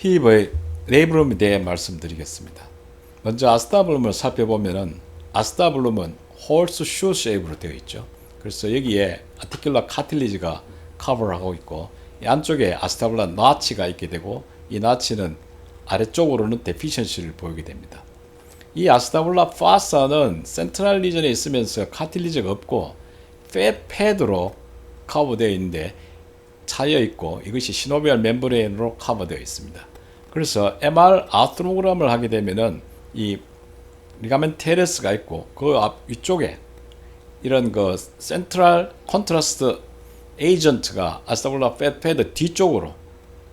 힙의 레이브룸에 대해 말씀드리겠습니다. 먼저 아스타블룸을 살펴보면은 아스타블룸은 홀스 슈 쉐입으로 되어 있죠. 그래서 여기에 아티큘러 카틸리지가 커버를 하고 있고 이 안쪽에 아스타블라 나치가 있게 되고 이 나치는 아래쪽으로는 데피션시를 보이게 됩니다. 이 아스타블라 파사는 센트럴 리전에 있으면서 카틸리지가 없고 팻 패드로 커버되어 있는데 차여 있고 이것이 시노비얼 멤브레인으로 커버되어 있습니다. 그래서 MR 아트로그램을 하게 되면은 이 리가멘테레스가 있고 그 앞 위쪽에 이런 그 센트럴 컨트라스트 에이전트가 아스타블라 패드 뒤쪽으로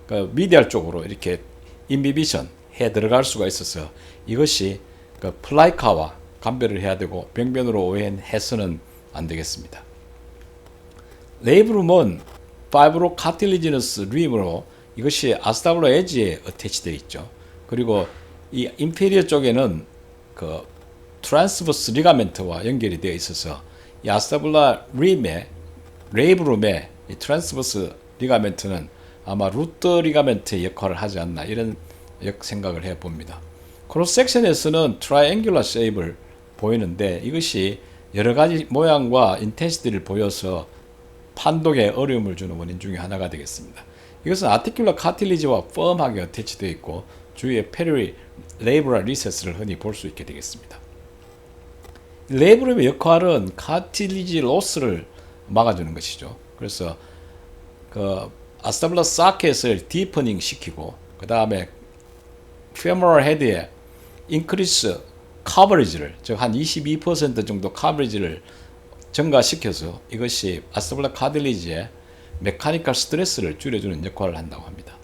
그 미디얼 쪽으로 이렇게 인비비션 해 들어갈 수가 있어서 이것이 그 플라이카와 감별을 해야 되고 병변으로 오해해서는 안 되겠습니다. 레이브룸은 파이브로 카틸리지너스 림으로 이것이 아스타블라 엣지에 어태치되어 있죠. 그리고 이 인페리어 쪽에는 그 트랜스버스 리가멘트와 연결이 되어 있어서 이 아스타블라 림의 레이브룸의 이 트랜스버스 리가멘트는 아마 루트 리가멘트의 역할을 하지 않나 이런 생각을 해봅니다. 크로스 섹션에서는 트라이앵귤러 쉐입을 보이는데 이것이 여러 가지 모양과 인텐시티를 보여서 판독에 어려움을 주는 원인 중에 하나가 되겠습니다. 이것은 아티큘러 카틸리지와 펌하게 어태치되어 있고 주위에 페리 레이브럴 리세스를 흔히 볼 수 있게 되겠습니다. 레이브룸의 역할은 카틸리지 로스를 막아주는 것이죠. 그래서 그 아스타블라 사켓을 디퍼닝 시키고 그 다음에 페모럴 헤드에 인크리스 커버리지를 즉 한 22% 정도 커버리지를 증가시켜서 이것이 아스타블라 카틸리지의 메카니컬 스트레스를 줄여주는 역할을 한다고 합니다.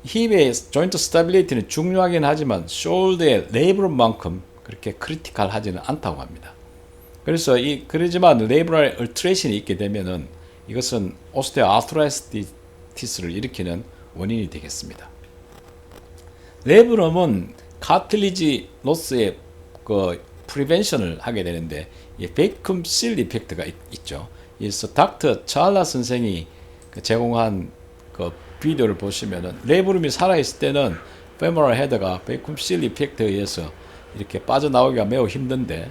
힙의 조인트 스타빌리티는 중요하긴 하지만 숄더의 레이브룸만큼 그렇게 크리티컬하지는 않다고 합니다. 그래서 그러지만 레이브럴 얼트레이션이 있게 되면은 이것은 오스테오 아트라이티스를 일으키는 원인이 되겠습니다. 레이브룸은 카틸리지 로스의 그 프리벤션을 하게 되는데 이 베이쿰 실 이펙트가 있죠. 그래서 닥터 찰라 선생이 제공한 그 비디오를 보시면은 레이브룸이 살아있을 때는 페모럴 헤드가 베이쿰 실 이펙트에 의해서 이렇게 빠져나오기가 매우 힘든데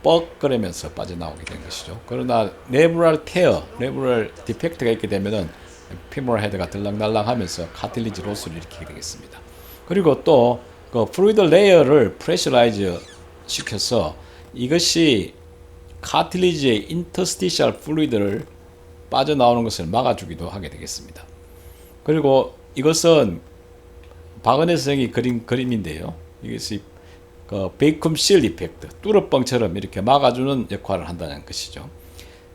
뻑거리면서 빠져나오게 된 것이죠. 그러나 레이브럴 테어, 레이브럴 디펙트가 있게 되면은 페모럴 헤드가 들락날락하면서 카틸리지 로스를 일으키게 되겠습니다. 그리고 또 그 플루이드 레이어를 프레셔라이즈 시켜서 이것이 카틸리지의 인터스티셜 플루이드를 빠져나오는 것을 막아주기도 하게 되겠습니다. 그리고 이것은 바그네 선생이 그린 그림인데요. 이것이 그 베이쿰 실 이펙트, 뚜러뻥처럼 이렇게 막아주는 역할을 한다는 것이죠.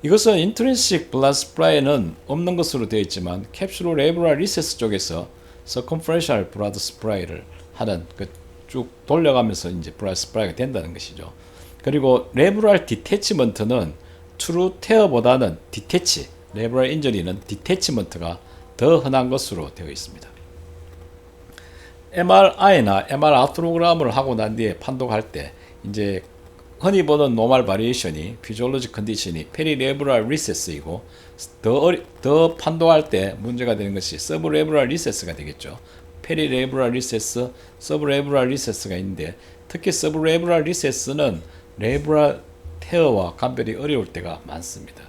이것은 인트린식 블라드 스프라이는 없는 것으로 되어 있지만 캡슐 레이브럴 리세스 쪽에서 서컴퍼런셜 블라드 스프라이를 하는 쭉 돌려가면서 이제 블라드 스프라이가 된다는 것이죠. 그리고 레이브럴 디태치먼트는 트루 테어보다는 디태치, 레이브럴 인저리는 디태치먼트가 더 흔한 것으로 되어 있습니다. MRI나 MR 아트로그램을 하고 난 뒤에 판독할 때 이제 흔히 보는 노멀 바리에이션이 피지올로지 컨디션이 페리레브럴 리세스이고 더 판독할 때 문제가 되는 것이 서브레브럴 리세스가 되겠죠. 페리레브럴 리세스, 서브레브럴 리세스가 있는데 특히 서브레브럴 리세스는 레브럴 테어와 감별이 어려울 때가 많습니다.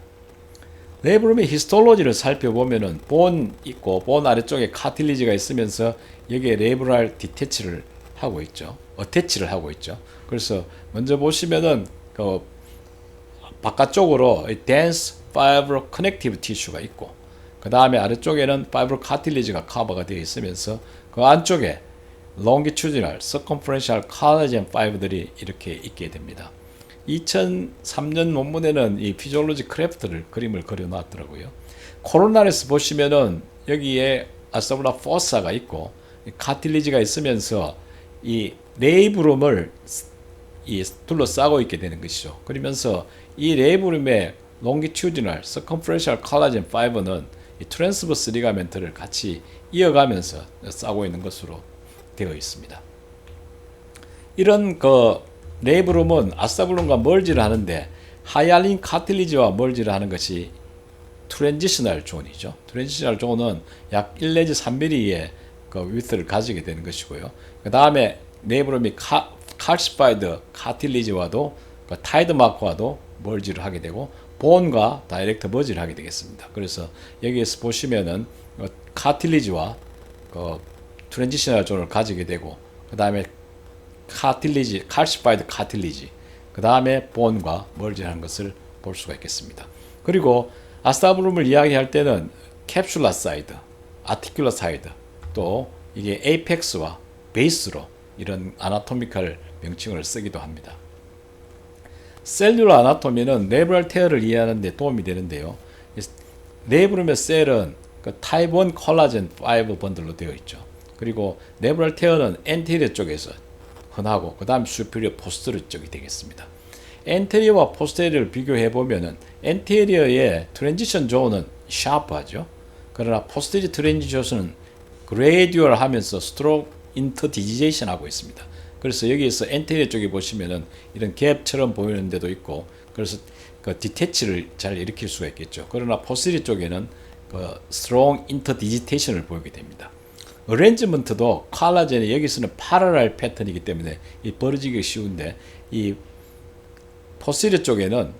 레이브룸의 히스톨로지를 살펴보면은 본 있고 본 아래쪽에 카틸리지가 있으면서 여기에 레이브럴 디태치를 하고 있죠. 어태치를 하고 있죠. 그래서 먼저 보시면은 그 바깥쪽으로 dense fiber connective tissue가 있고 그 다음에 아래쪽에는 fiber cartilage가 커버가 되어 있으면서 그 안쪽에 longitudinal, circumferential collagen fiber들이 이렇게 있게 됩니다. 2003년 논문에는 이 피지올로지 크래프트를 그림을 그려놨더라고요. 코로나에서 보시면은 여기에 아스타블라 포사가 있고 카틸리지가 있으면서 이 레이브룸을 둘러싸고 있게 되는 것이죠. 그러면서 이 레이브룸의 longitudinal, circumferential collagen fiber는 이 트랜스버스 리가멘트를 같이 이어가면서 싸고 있는 것으로 되어 있습니다. 이런 그 레이브룸은 아스타블룸과 멀지를 하는데 하이알린 카틸리지와 멀지를 하는 것이 트랜지셔널 존이죠. 트랜지셔널 존은 약 1 내지 3mm의 그 위트를 가지게 되는 것이고요. 그 다음에 네브롬이 칼시파이드 카틸리지와도 그 타이드 마크와도 멀지를 하게 되고 본과 다이렉트 머지를 하게 되겠습니다. 그래서 여기에서 보시면은 카틸리지와 그 트랜지셔널 존을 가지게 되고 그 다음에 카틸리지, 칼시파이드 카틸리지, 그 다음에 본과 멀지하는 것을 볼 수가 있겠습니다. 그리고 아스타브룸을 이야기할 때는 캡슐라 사이드, 아티큘러 사이드, 또 이게 에이펙스와 베이스로 이런 아나토미컬 명칭을 쓰기도 합니다. 셀룰러 아나토미는 네브럴 테어를 이해하는 데 도움이 되는데요. 네브룸의 셀은 그 타입 1 콜라겐 5 번들로 되어 있죠. 그리고 네브럴 테어는 엔테리어 쪽에서 흔하고 그 다음 수피리어 포스테리어 쪽이 되겠습니다. 엔테리어와 포스테리어를 비교해 보면은 엔테리어의 트랜지션 존은 샤프하죠. 그러나 포스테리어 트랜지션 존은 그레듀얼 하면서 스트로크 인터디지제이션 하고 있습니다. 그래서 여기에서 엔테리어 쪽에 보시면은 이런 갭처럼 보이는 데도 있고 그래서 그 디태치를 잘 일으킬 수가 있겠죠. 그러나 포스테리어 쪽에는 그 스트롱 인터디지테이션을 보이게 됩니다. 어레인지먼트도 콜라겐이 여기서는 파라랄 패턴이기 때문에 이 벌어지기 쉬운데 이 포스테리어 쪽에는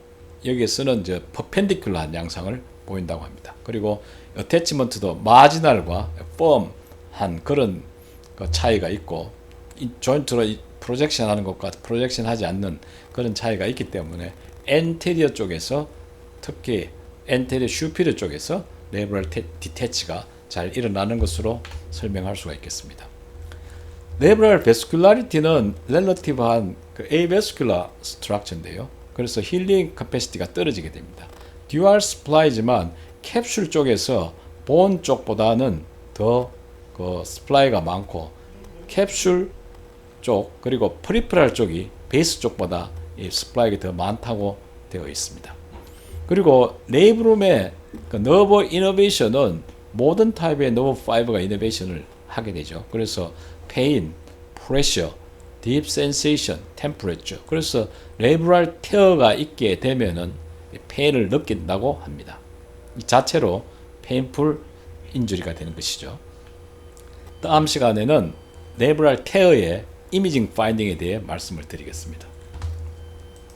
여기에서는 이제 퍼펜디큘러한 양상을 보인다고 합니다. 그리고 어태치먼트도 마지널과 펌한 그런 그 차이가 있고 이 조인트로 프로젝션 하는 것과 프로젝션 하지 않는 그런 차이가 있기 때문에 엔테리어 쪽에서 특히 엔테리어 슈피리어 쪽에서 네브럴 디태치가 잘 일어나는 것으로 설명할 수가 있겠습니다. 네브럴 베스큘라리티는 렐러티브한 그 에이베스큘라 스트럭처인데요. 그래서 힐링 캐패시티가 떨어지게 됩니다. 듀얼 스플라이지만 캡슐 쪽에서 본 쪽보다는 더 그 스플라이가 많고 캡슐 쪽 그리고 프리프랄 쪽이 베이스 쪽보다 이 스플라이가 더 많다고 되어 있습니다. 그리고 네이브룸의 그 너버 이너베이션은 모든 타입의 너버 파이버가 이너베이션을 하게 되죠. 그래서 페인, 프레셔, 딥 센세이션, 템퍼레처. 그래서 레브럴 테어가 있게 되면은 페인을 느낀다고 합니다. 이 자체로 페인풀 인주리가 되는 것이죠. 다음 시간에는 네브럴 테어의 이미징 파인딩에 대해 말씀을 드리겠습니다.